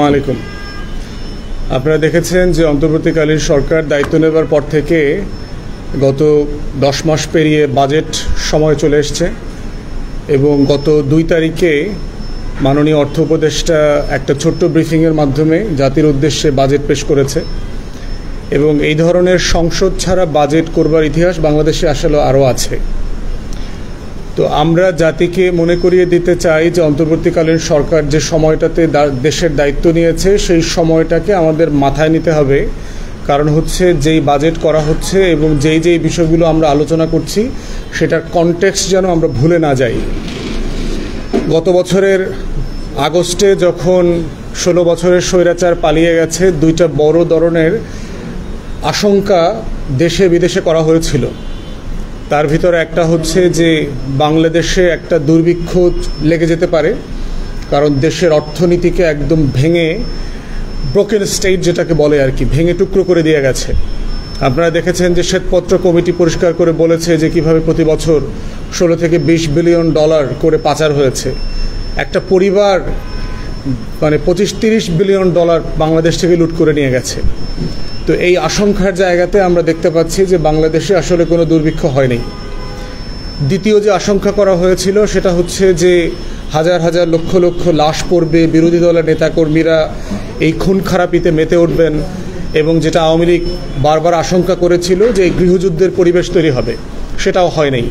আলাইকুম। আপনারা দেখেছেন যে অন্তর্বর্তীকালীন সরকার দায়িত্ব নেবার পর থেকে গত 10 মাস পেরিয়ে বাজেট সময় চলে এসছে এবং গত 2 তারিখে মাননীয় অর্থ উপদেষ্টা একটা ছোট্ট ব্রিফিংয়ের মাধ্যমে জাতির উদ্দেশ্যে বাজেট পেশ করেছে এবং এই ধরনের সংসদ ছাড়া বাজেট করবার ইতিহাস বাংলাদেশে আসলে আরও আছে। তো আমরা জাতিকে মনে করিয়ে দিতে চাই যে অন্তর্বর্তীকালীন সরকার যে সময়টাতে দেশের দায়িত্ব নিয়েছে সেই সময়টাকে আমাদের মাথায় নিতে হবে। কারণ হচ্ছে যেই বাজেট করা হচ্ছে এবং যেই বিষয়গুলো আমরা আলোচনা করছি সেটার কনটেক্সট যেন আমরা ভুলে না যাই। গত বছরের আগস্টে যখন 16 বছরের স্বৈরাচার পালিয়ে গেছে, 2টা বড় ধরনের আশঙ্কা দেশে বিদেশে করা হয়েছিল। তার ভিতরে একটা হচ্ছে যে বাংলাদেশে একটা দুর্ভিক্ষ লেগে যেতে পারে, কারণ দেশের অর্থনীতিকে একদম ভেঙে ব্রোকেন স্টেট যেটাকে বলে আর কি, ভেঙে টুকরো করে দিয়ে গেছে। আপনারা দেখেছেন যে শ্বেতপত্র কমিটি পরিষ্কার করে বলেছে যে কিভাবে প্রতি বছর 16 থেকে 20 বিলিয়ন ডলার করে পাচার হয়েছে। একটা পরিবার মানে 25-30 বিলিয়ন ডলার বাংলাদেশ থেকে লুট করে নিয়ে গেছে। তো এই আশঙ্কার জায়গাতে আমরা দেখতে পাচ্ছি যে বাংলাদেশে আসলে কোনো দুর্ভিক্ষ হয়নি। দ্বিতীয় যে আশঙ্কা করা হয়েছিল সেটা হচ্ছে যে হাজার হাজার লক্ষ লক্ষ লাশ পড়বে, বিরোধী দলের নেতাকর্মীরা এই খুন খারাপিতে মেতে উঠবেন এবং যেটা আওয়ামী লীগ বারবার আশঙ্কা করেছিল যে এই গৃহযুদ্ধের পরিবেশ তৈরি হবে, সেটাও হয় নাই।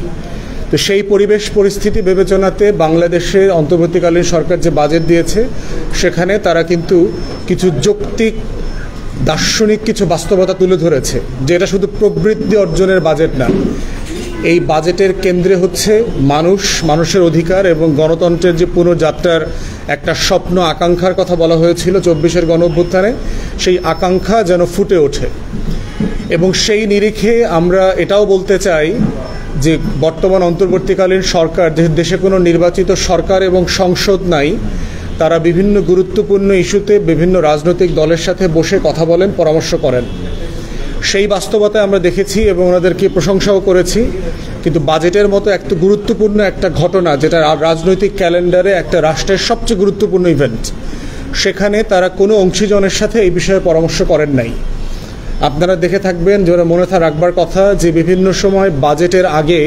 তো সেই পরিবেশ পরিস্থিতি বিবেচনাতে বাংলাদেশে অন্তর্বর্তীকালীন সরকার যে বাজেট দিয়েছে সেখানে তারা কিন্তু কিছু যৌক্তিক দার্শনিক কিছু বাস্তবতা তুলে ধরেছে, যে এটা শুধু প্রবৃদ্ধি অর্জনের বাজেট না। এই বাজেটের কেন্দ্রে হচ্ছে মানুষের অধিকার এবং গণতন্ত্রের যে পুনর্যাত্রার একটা স্বপ্ন আকাঙ্ক্ষার কথা বলা হয়েছিল 24-এর গণঅভ্যুত্থানে, সেই আকাঙ্ক্ষা যেন ফুটে ওঠে। এবং সেই নিরিখে আমরা এটাও বলতে চাই যে বর্তমান অন্তর্বর্তীকালীন সরকার, যে দেশে কোনো নির্বাচিত সরকার এবং সংসদ নাই, তারা বিভিন্ন গুরুত্বপূর্ণ ইস্যুতে বিভিন্ন রাজনৈতিক দলের সাথে বসে কথা বলেন, পরামর্শ করেন। সেই বাস্তবতায় আমরা দেখেছি এবং ওনাদেরকে প্রশংসাও করেছি। কিন্তু বাজেটের মতো একটা গুরুত্বপূর্ণ একটা ঘটনা, যেটা রাজনৈতিক ক্যালেন্ডারে একটা রাষ্ট্রের সবচেয়ে গুরুত্বপূর্ণ ইভেন্ট, সেখানে তারা কোনো অংশীজনের সাথে এই বিষয়ে পরামর্শ করেন নাই। আপনারা দেখে থাকবেন, যেটা মনে রাখবার কথা, যে বিভিন্ন সময় বাজেটের আগে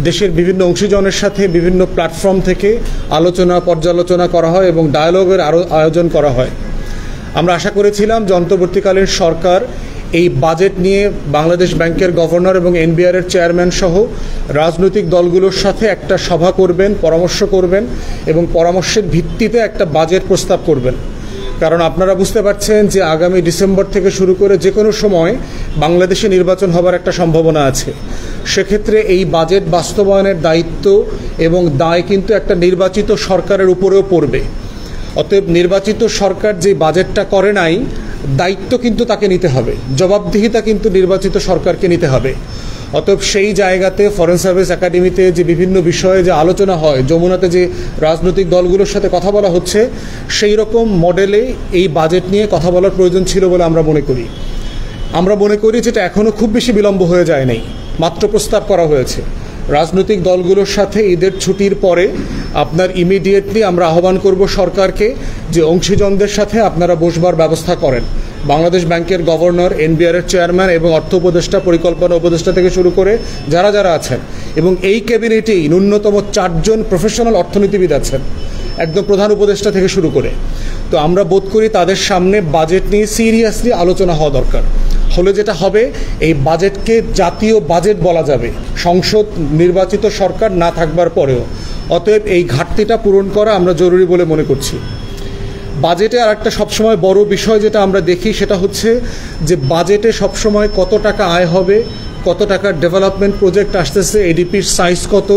দেশের বিভিন্ন অংশীজনের সাথে বিভিন্ন প্ল্যাটফর্ম থেকে আলোচনা পর্যালোচনা করা হয় এবং ডায়ালগের আয়োজন করা হয়। আমরা আশা করেছিলাম যে অন্তর্বর্তীকালীন সরকার এই বাজেট নিয়ে বাংলাদেশ ব্যাংকের গভর্নর এবং এনবিআরের চেয়ারম্যান সহ রাজনৈতিক দলগুলোর সাথে একটা সভা করবেন, পরামর্শ করবেন এবং পরামর্শের ভিত্তিতে একটা বাজেট প্রস্তাব করবেন। কারণ আপনারা বুঝতে পারছেন যে আগামী ডিসেম্বর থেকে শুরু করে যে কোনো সময় বাংলাদেশে নির্বাচন হবার একটা সম্ভাবনা আছে। সেক্ষেত্রে এই বাজেট বাস্তবায়নের দায়িত্ব এবং দায় কিন্তু একটা নির্বাচিত সরকারের উপরেও পড়বে। অতএব নির্বাচিত সরকার যে বাজেটটা করে নাই, দায়িত্ব কিন্তু তাকে নিতে হবে, জবাবদিহিতা কিন্তু নির্বাচিত সরকারকে নিতে হবে। অতএব সেই জায়গাতে ফরেন সার্ভিস একাডেমিতে যে বিভিন্ন বিষয়ে যে আলোচনা হয়, যমুনাতে যে রাজনৈতিক দলগুলোর সাথে কথা বলা হচ্ছে, সেই রকম মডেলে এই বাজেট নিয়ে কথা বলার প্রয়োজন ছিল বলে আমরা মনে করি। আমরা মনে করি যেটা এখনও খুব বেশি বিলম্ব হয়ে যায় নাই, মাত্র প্রস্তাব করা হয়েছে। রাজনৈতিক দলগুলোর সাথে ঈদের ছুটির পরে আপনার ইমিডিয়েটলি আমরা আহ্বান করব সরকারকে যে অংশীজনদের সাথে আপনারা বসবার ব্যবস্থা করেন। বাংলাদেশ ব্যাংকের গভর্নর, এনবিআরের চেয়ারম্যান এবং অর্থ উপদেষ্টা, পরিকল্পনা উপদেষ্টা থেকে শুরু করে যারা আছেন, এবং এই ক্যাবিনেটেই ন্যূনতম 4 জন প্রফেশনাল অর্থনীতিবিদ আছেন, একদম প্রধান উপদেষ্টা থেকে শুরু করে। তো আমরা বোধ করি তাদের সামনে বাজেট নিয়ে সিরিয়াসলি আলোচনা হওয়া দরকার। হলে যেটা হবে, এই বাজেটকে জাতীয় বাজেট বলা যাবে সংসদ নির্বাচিত সরকার না থাকবার পরেও। অতএব এই ঘাটতিটা পূরণ করা আমরা জরুরি বলে মনে করছি। বাজেটে আর একটা সবসময় বড় বিষয় যেটা আমরা দেখি সেটা হচ্ছে যে বাজেটে সবসময় কত টাকা আয় হবে, কত টাকার ডেভেলপমেন্ট প্রজেক্ট আসতেছে, এডিপির সাইজ কত,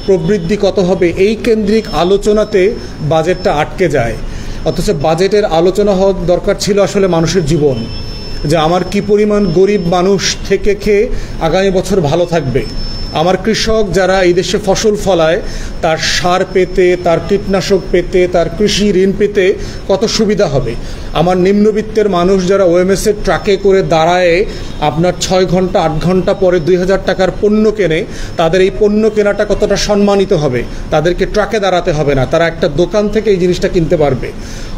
প্রবৃদ্ধি কত হবে, এই কেন্দ্রিক আলোচনাতে বাজেটটা আটকে যায়। অথচ বাজেটের আলোচনা হওয়া দরকার ছিল আসলে মানুষের জীবন, যে আমার কি পরিমাণ গরিব মানুষ থেকে খেয়ে আগামী বছর ভালো থাকবে, আমার কৃষক যারা এই দেশে ফসল ফলায় তার সার পেতে, তার কীটনাশক পেতে, তার কৃষি ঋণ পেতে কত সুবিধা হবে, আমার নিম্নবিত্তের মানুষ যারা ওএমএস এর ট্রাকে করে দাঁড়ায় আপনার 6 ঘন্টা 8 ঘন্টা পরে 2000 টাকার পণ্য কেনে, তাদের এই পণ্য কেনাটা কতটা সম্মানিত হবে? তাদেরকে ট্রাকে দাঁড়াতে হবে না, তারা একটা দোকান থেকে এই জিনিসটা কিনতে পারবে।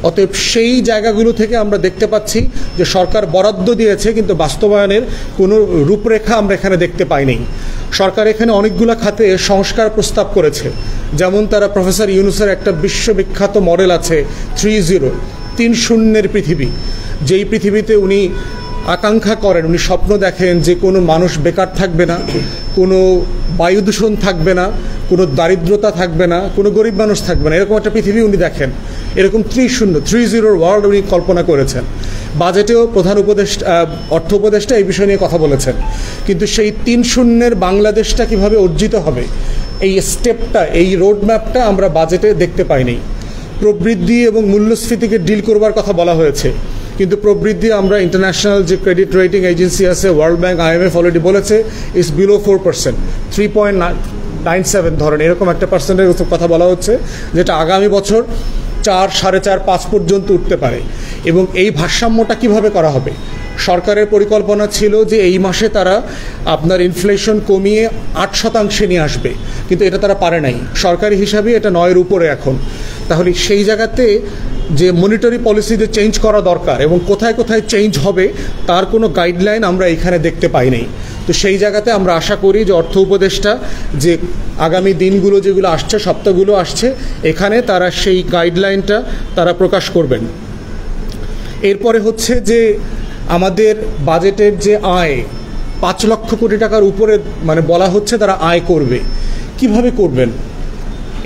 অতএব সেই জায়গাগুলো থেকে আমরা দেখতে পাচ্ছি যে সরকার বরাদ্দ দিয়েছে, কিন্তু বাস্তবায়নের কোনো রূপরেখা আমরা এখানে দেখতে পাইনি। সরকার এখানে অনেকগুলো খাতে সংস্কার প্রস্তাব করেছে, যেমন তারা প্রফেসর ইউনূসের একটা বিশ্ববিখ্যাত মডেল আছে 30 পৃথিবী, যেই পৃথিবীতে উনি আকাঙ্ক্ষা করেন, উনি স্বপ্ন দেখেন যে কোনো মানুষ বেকার থাকবে না, কোনো বায়ু দূষণ থাকবে না, কোনো দারিদ্রতা থাকবে না, কোনো গরিব মানুষ থাকবে না, এরকম একটা পৃথিবী উনি দেখেন। এরকম 30 ওয়ার্ল্ড উনি কল্পনা করেছেন। বাজেটেও প্রধান অর্থ উপদেষ্টা এই বিষয় নিয়ে কথা বলেছেন। কিন্তু সেই 30 বাংলাদেশটা কিভাবে অর্জিত হবে, এই স্টেপটা, এই রোডম্যাপটা আমরা বাজেটে দেখতে পাইনি। প্রবৃদ্ধি এবং মূল্যস্ফীতিকে ডিল করবার কথা বলা হয়েছে, কিন্তু প্রবৃদ্ধি আমরা ইন্টারন্যাশনাল যে ক্রেডিট রেটিং এজেন্সি আছে, ওয়ার্ল্ড ব্যাংক, IMF অলরেডি বলেছে ইজ বিলো 4%, 3.97 ধরেন এরকম একটা পার্সেন্টের কথা বলা হচ্ছে, যেটা আগামী বছর 4, 4.5, 5 পর্যন্ত উঠতে পারে। এবং এই ভারসাম্যটা কিভাবে করা হবে? সরকারের পরিকল্পনা ছিল যে এই মাসে তারা আপনার ইনফ্লেশন কমিয়ে 8% নিয়ে আসবে, কিন্তু এটা তারা পারে নাই। সরকারি হিসাবে এটা 9-এর উপরে এখন। তাহলে সেই জায়গাতে যে মনিটারি পলিসি যে চেঞ্জ করা দরকার এবং কোথায় কোথায় চেঞ্জ হবে তার কোনো গাইডলাইন আমরা এখানে দেখতে পাই নাই। তো সেই জায়গাতে আমরা আশা করি যে অর্থ উপদেষ্টা যে আগামী দিনগুলো যেগুলো আসছে, সপ্তাহগুলো আসছে, এখানে তারা সেই গাইডলাইনটা তারা প্রকাশ করবেন। এরপরে হচ্ছে যে আমাদের বাজেটের যে আয় 5 লক্ষ কোটি টাকার উপরে মানে বলা হচ্ছে তারা আয় করবে। কিভাবে করবেন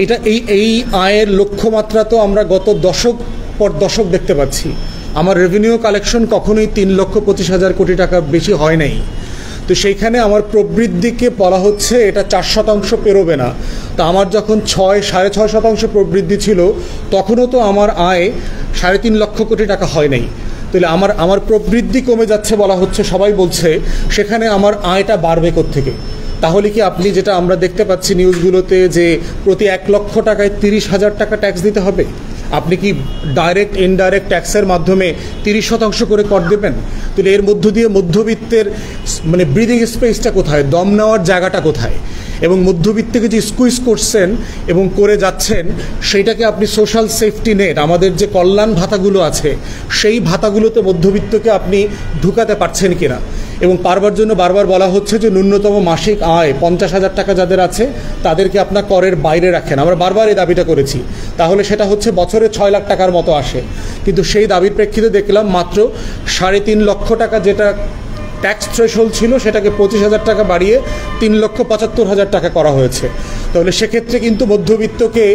এটা? এই আয়ের লক্ষ্যমাত্রা তো আমরা গত দশক পর দশক দেখতে পাচ্ছি। আমার রেভিনিউ কালেকশন কখনোই 3,25,000 কোটি টাকা বেশি হয় নাই। তো সেইখানে আমার প্রবৃদ্ধিকে বলা হচ্ছে এটা 4% পেরোবে না। তো আমার যখন 6.5% প্রবৃদ্ধি ছিল, তখনও তো আমার আয় 3.5 লক্ষ কোটি টাকা হয় নাই। তাহলে আমার প্রবৃদ্ধি কমে যাচ্ছে বলা হচ্ছে, সবাই বলছে, সেখানে আমার আয়টা বাড়বে কোত্থেকে? তাহলে কি আপনি যেটা আমরা দেখতে পাচ্ছি নিউজগুলোতে যে প্রতি 1 লক্ষ টাকায় 30,000 টাকা ট্যাক্স দিতে হবে, আপনি কি ডাইরেক্ট ইনডাইরেক্ট ট্যাক্সের মাধ্যমে 30% করে কর দেবেন? তাহলে এর মধ্য দিয়ে মধ্যবিত্তের মানে ব্রিদিং স্পেসটা কোথায়, দম নেওয়ার জায়গাটা কোথায়? এবং মধ্যবিত্তকে যে স্কুইজ করছেন এবং করে যাচ্ছেন, সেইটাকে আপনি সোশ্যাল সেফটি নেট, আমাদের যে কল্যাণ ভাতাগুলো আছে, সেই ভাতাগুলোতে মধ্যবিত্তকে আপনি ঢুকাতে পারছেন কিনা? এবং পারবার জন্য বারবার বলা হচ্ছে যে ন্যূনতম মাসিক আয় 50,000 টাকা যাদের আছে তাদেরকে আপনার করের বাইরে রাখেন। আমরা বারবার এই দাবিটা করেছি। তাহলে সেটা হচ্ছে বছরে 6 লাখ টাকার মতো আসে। কিন্তু সেই দাবির প্রেক্ষিতে দেখলাম মাত্র 3.5 লক্ষ টাকা যেটা ট্যাক্স থ্রেশহোল্ড ছিল, সেটাকে 25,000 টাকা বাড়িয়ে 3,75,000 টাকা করা হয়েছে। তাহলে সেক্ষেত্রে কিন্তু মধ্যবিত্তকে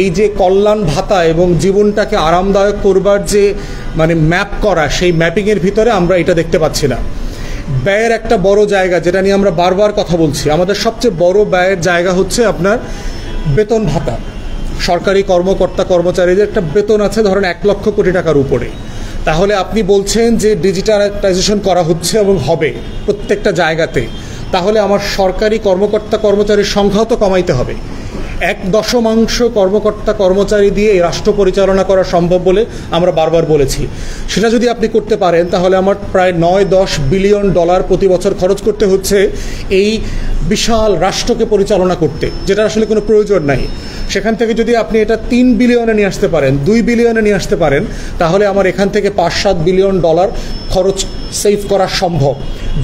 এই যে কল্যাণ ভাতা এবং জীবনটাকে আরামদায়ক করবার যে মানে ম্যাপ করা, সেই ম্যাপিংয়ের ভিতরে আমরা এটা দেখতে পাচ্ছি না। ব্যয়ের একটা বড় জায়গা যেটা নিয়ে আমরা বারবার কথা বলছি, আমাদের সবচেয়ে বড় ব্যয়ের জায়গা হচ্ছে আপনার বেতন ভাতা। সরকারি কর্মকর্তা কর্মচারীদের একটা বেতন আছে ধরেন 1 লক্ষ কোটি টাকার উপরে। তাহলে আপনি বলছেন যে ডিজিটালাইজেশন করা হচ্ছে এবং হবে প্রত্যেকটা জায়গাতে, তাহলে আমার সরকারি কর্মকর্তা কর্মচারীর সংখ্যাও তো কমাইতে হবে। 1/10 কর্মকর্তা কর্মচারী দিয়ে এই রাষ্ট্র পরিচালনা করা সম্ভব বলে আমরা বারবার বলেছি। সেটা যদি আপনি করতে পারেন তাহলে আমার প্রায় 9-10 বিলিয়ন ডলার প্রতি বছর খরচ করতে হচ্ছে এই বিশাল রাষ্ট্রকে পরিচালনা করতে, যেটা আসলে কোনো প্রয়োজন নাই। সেখান থেকে যদি আপনি এটা 3 বিলিয়নে নিয়ে আসতে পারেন, 2 বিলিয়নে নিয়ে আসতে পারেন, তাহলে আমার এখান থেকে 5-7 বিলিয়ন ডলার খরচ সেভ করা সম্ভব।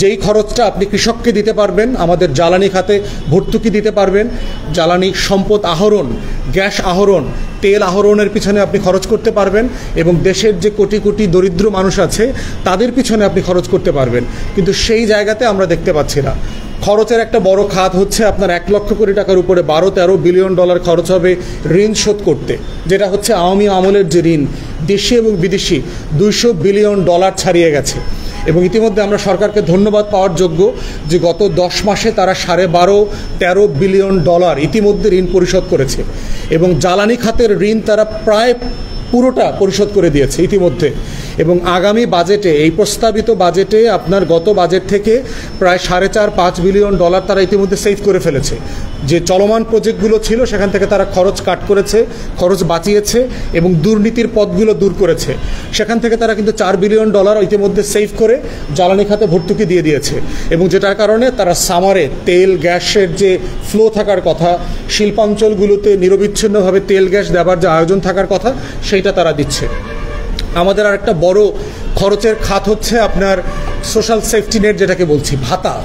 যেই খরচটা আপনি কৃষককে দিতে পারবেন, আমাদের জ্বালানি খাতে ভর্তুকি দিতে পারবেন, জ্বালানি সম্পদ আহরণ, গ্যাস আহরণ, তেল আহরণের পিছনে আপনি খরচ করতে পারবেন এবং দেশের যে কোটি কোটি দরিদ্র মানুষ আছে তাদের পিছনে আপনি খরচ করতে পারবেন। কিন্তু সেই জায়গাতে আমরা দেখতে পাচ্ছি না। খরচের একটা বড় খাত হচ্ছে আপনার 1 লক্ষ কোটি টাকার উপরে 12-13 বিলিয়ন ডলার খরচ হবে ঋণ শোধ করতে, যেটা হচ্ছে আওয়ামী আমলের যে ঋণ, দেশি এবং বিদেশি 200 বিলিয়ন ডলার ছাড়িয়ে গেছে। এবং ইতিমধ্যে আমরা সরকারকে ধন্যবাদ পাওয়ার যোগ্য যে গত 10 মাসে তারা 12.5-13 বিলিয়ন ডলার ইতিমধ্যে ঋণ পরিশোধ করেছে এবং জ্বালানি খাতের ঋণ তারা প্রায় পুরোটা পরিশোধ করে দিয়েছে ইতিমধ্যে। এবং আগামী বাজেটে, এই প্রস্তাবিত বাজেটে আপনার গত বাজেট থেকে প্রায় $4.5-5 বিলিয়ন তারা ইতিমধ্যে সেভ করে ফেলেছে। যে চলমান প্রজেক্টগুলো ছিল সেখান থেকে তারা খরচ কাট করেছে, খরচ বাঁচিয়েছে এবং দুর্নীতির পথগুলো দূর করেছে। সেখান থেকে তারা কিন্তু $4 বিলিয়ন ইতিমধ্যে সেভ করে জ্বালানি খাতে ভর্তুকি দিয়ে দিয়েছে। এবং যেটার কারণে তারা সামারে তেল গ্যাসের যে ফ্লো থাকার কথা, শিল্পাঞ্চলগুলোতে নিরবিচ্ছিন্নভাবে তেল গ্যাস দেওয়ার যে আয়োজন থাকার কথা, সেইটা তারা দিচ্ছে। আমাদের আর একটা বড় খরচের খাত হচ্ছে আপনার সোশ্যাল সেফটি নেট, যেটাকে বলছি ভাতা,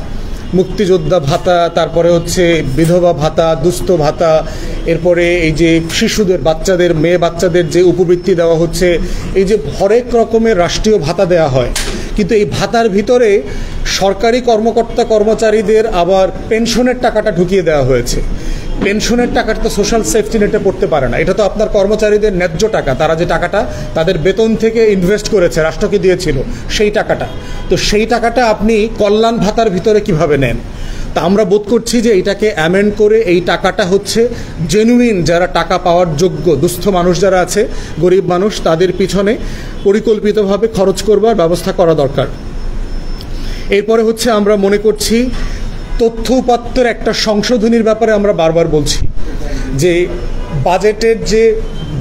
মুক্তিযোদ্ধা ভাতা, তারপরে হচ্ছে বিধবা ভাতা, দুস্থ ভাতা, এরপরে এই যে শিশুদের, বাচ্চাদের, মেয়ে বাচ্চাদের যে উপবৃত্তি দেওয়া হচ্ছে, এই যে হরেক রকমের রাষ্ট্রীয় ভাতা দেওয়া হয়। কিন্তু এই ভাতার ভিতরে সরকারি কর্মকর্তা কর্মচারীদের আবার পেনশনের টাকাটা ঢুকিয়ে দেওয়া হয়েছে। পেনশনের টাকাটা তো সোশ্যাল সেফটি নেটে পড়তে পারে না, এটা তো আপনার কর্মচারীদের ন্যায্য টাকা, তারা যে টাকাটা তাদের বেতন থেকে ইনভেস্ট করেছে, রাষ্ট্রকে দিয়েছিল সেই টাকাটা। তো সেই টাকাটা আপনি কল্যাণ ভাতার ভিতরে কিভাবে নেন? তা আমরা বোধ করছি যে এটাকে অ্যামেন্ড করে এই টাকাটা হচ্ছে জেনুইন যারা টাকা পাওয়ার যোগ্য দুস্থ মানুষ যারা আছে, গরিব মানুষ, তাদের পিছনে পরিকল্পিতভাবে খরচ করবার ব্যবস্থা করা দরকার। এরপরে হচ্ছে আমরা মনে করছি তথ্য উপাত্তের একটা সংশোধনীর ব্যাপারে আমরা বারবার বলছি যে বাজেটের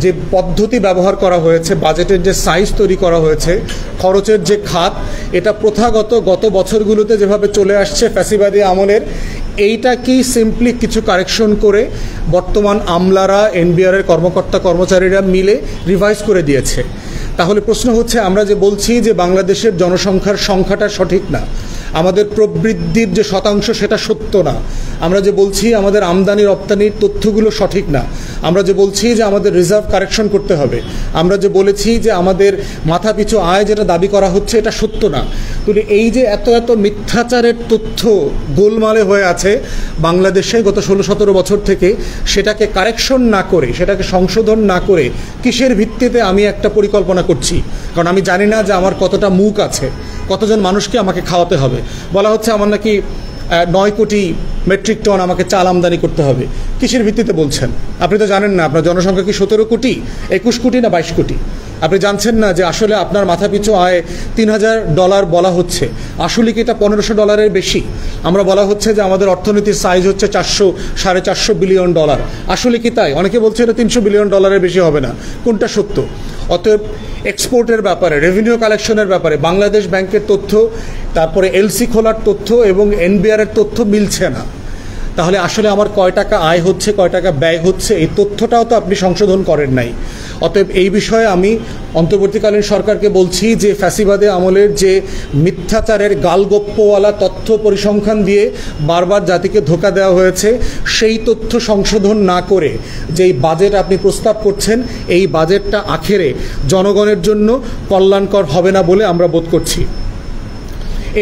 যে পদ্ধতি ব্যবহার করা হয়েছে, বাজেটের যে সাইজ তৈরি করা হয়েছে, খরচের যে খাত, এটা প্রথাগত গত বছরগুলোতে যেভাবে চলে আসছে ফ্যাসিবাদী আমলের, এইটা কি সিম্পলি কিছু কারেকশন করে বর্তমান আমলারা, এনবিআরের কর্মকর্তা কর্মচারীরা মিলে রিভাইজ করে দিয়েছে? তাহলে প্রশ্ন হচ্ছে, আমরা যে বলছি যে বাংলাদেশের জনসংখ্যার সংখ্যাটা সঠিক না, আমাদের প্রবৃদ্ধির যে শতাংশ সেটা সত্য না, আমরা যে বলছি আমাদের আমদানি রপ্তানির তথ্যগুলো সঠিক না, আমরা যে বলছি যে আমাদের রিজার্ভ কারেকশন করতে হবে, আমরা যে বলেছি যে আমাদের মাথাপিছু আয় যেটা দাবি করা হচ্ছে এটা সত্য না। তো এই যে এত মিথ্যাচারের তথ্য গোলমালে হয়ে আছে বাংলাদেশে গত 16-17 বছর থেকে, সেটাকে কারেকশন না করে, সেটাকে সংশোধন না করে কিসের ভিত্তিতে আমি একটা পরিকল্পনা করছি? কারণ আমি জানি না যে আমার কতটা মুখ আছে, কতজন মানুষকে আমাকে খাওয়াতে হবে। বলা হচ্ছে আমার নাকি 9 কোটি মেট্রিক টন আমাকে চাল আমদানি করতে হবে। কিসের ভিত্তিতে বলছেন? আপনি তো জানেন না আপনার জনসংখ্যা কি 17 কোটি, 21 কোটি না 22 কোটি? আপনি জানছেন না যে আসলে আপনার মাথাপিছু আয় $3000 বলা হচ্ছে, আসলে কি এটা $1500 বেশি? আমরা বলা হচ্ছে যে আমাদের অর্থনীতির সাইজ হচ্ছে $400-450 বিলিয়ন, আসলে কি তাই? অনেকে বলছে এটা $300 বিলিয়ন বেশি হবে না। কোনটা সত্য? অতএব এক্সপোর্টের ব্যাপারে, রেভিনিউ কালেকশনের ব্যাপারে বাংলাদেশ ব্যাংকের তথ্য, তারপরে এলসি খোলার তথ্য এবং এনবিআরের তথ্য মিলছে না। তাহলে আসলে আমার কয় টাকা আয় হচ্ছে, কয় টাকা ব্যয় হচ্ছে, এই তথ্যটাও তো আপনি সংশোধন করেন নাই। অতএব এই বিষয়ে আমি অন্তর্বর্তীকালীন সরকারকে বলছি যে ফ্যাসিবাদী আমলের যে মিথ্যাচারের গালগপ্পওয়ালা তথ্য পরিসংখ্যান দিয়ে বারবার জাতিকে ধোঁকা দেওয়া হয়েছে, সেই তথ্য সংশোধন না করে যেই বাজেট আপনি প্রস্তাব করছেন, এই বাজেটটা আখেরে জনগণের জন্য কল্যাণকর হবে না বলে আমরা বোধ করছি।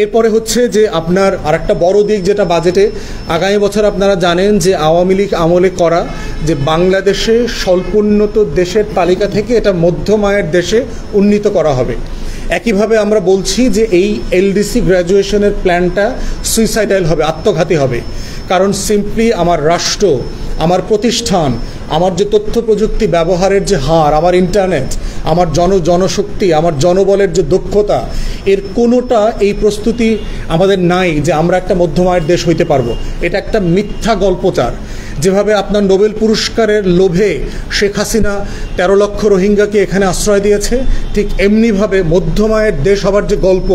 এরপরে হচ্ছে যে আপনার আরেকটা বড় দিক যেটা বাজেটে, আগামী বছর আপনারা জানেন যে আওয়ামী লীগ আমলে করা যে বাংলাদেশে স্বল্পোন্নত দেশের তালিকা থেকে এটা মধ্যম আয়ের দেশে উন্নীত করা হবে। একইভাবে আমরা বলছি যে এই এলডিসি গ্র্যাজুয়েশনের প্ল্যানটা সুইসাইডাল হবে, আত্মঘাতী হবে। কারণ সিম্পলি আমার রাষ্ট্র, আমার প্রতিষ্ঠান, আমার যে তথ্য প্রযুক্তি ব্যবহারের যে হার, আমার ইন্টারনেট, আমার জনশক্তি, আমার জনবলের যে দক্ষতা, এর কোনোটা এই প্রস্তুতি আমাদের নাই যে আমরা একটা মধ্যম আয়ের দেশ হইতে পারবো। এটা একটা মিথ্যা গল্পচার। যেভাবে আপনার নোবেল পুরস্কারের লোভে শেখ হাসিনা 13 লক্ষ রোহিঙ্গাকে এখানে আশ্রয় দিয়েছে, ঠিক এমনিভাবে মধ্যম আয়ের দেশ হবার যে গল্প,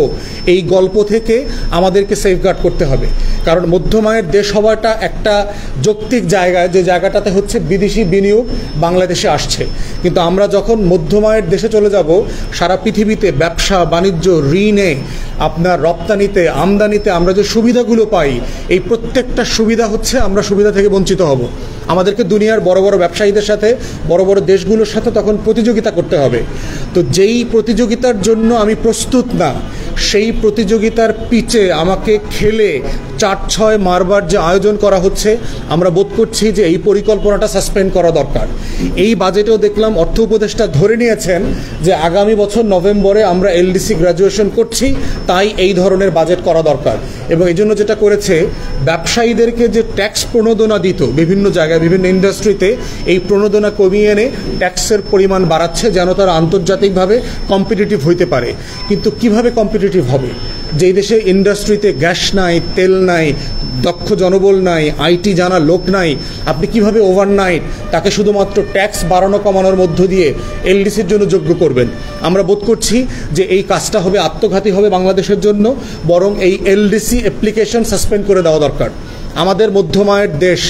এই গল্প থেকে আমাদেরকে সেফগার্ড করতে হবে। কারণ মধ্যম আয়ের দেশ হওয়াটা একটা যৌক্তিক জায়গায়, যে জায়গাটাতে হচ্ছে বিদেশি বিনিয়োগ বাংলাদেশে আসছে। কিন্তু আমরা যখন মধ্যম আয়ের দেশে চলে যাব, সারা পৃথিবীতে ব্যবসা বাণিজ্য, ঋণে, আপনার রপ্তানিতে, আমদানিতে আমরা যে সুবিধাগুলো পাই, এই প্রত্যেকটা সুবিধা হচ্ছে আমরা সুবিধা থেকে বঞ্চিত হব। আমাদেরকে দুনিয়ার বড় বড় ব্যবসায়ীদের সাথে, বড় বড় দেশগুলোর সাথে তখন প্রতিযোগিতা করতে হবে। তো যেই প্রতিযোগিতার জন্য আমি প্রস্তুত না, সেই প্রতিযোগিতার পিচে আমাকে খেলে 4-6 মারবার যে আয়োজন করা হচ্ছে, আমরা বোধ করছি যে এই পরিকল্পনাটা সাসপেন্ড করা দরকার। এই বাজেটেও দেখলাম অর্থ উপদেষ্টা ধরে নিয়েছেন যে আগামী বছর নভেম্বরে আমরা এলডিসি গ্র্যাজুয়েশন করছি, তাই এই ধরনের বাজেট করা দরকার। এবং এই জন্য যেটা করেছে, ব্যবসায়ীদেরকে যে ট্যাক্স প্রণোদনা দিত বিভিন্ন জায়গায় বিভিন্ন ইন্ডাস্ট্রিতে, এই প্রণোদনা কমিয়ে এনে ট্যাক্সের পরিমাণ বাড়াচ্ছে যেন তারা আন্তর্জাতিকভাবে কম্পিটিটিভ হইতে পারে। কিন্তু কিভাবে কম্পিটিটিভ হবে? যেই দেশে ইন্ডাস্ট্রিতে গ্যাস নাই, তেল নাই, দক্ষ জনবল নাই, আইটি জানা লোক নাই, আপনি কিভাবে ওভারনাইট তাকে শুধুমাত্র ট্যাক্স বাড়ানো কমানোর মধ্য দিয়ে এলডিসির জন্য যোগ্য করবেন? আমরা বোধ করছি যে এই কাজটা হবে আত্মঘাতী হবে বাংলাদেশের জন্য। বরং এই এলডিসি অ্যাপ্লিকেশন সাসপেন্ড করে দেওয়া দরকার। আমাদের মধ্যমায়ের দেশ,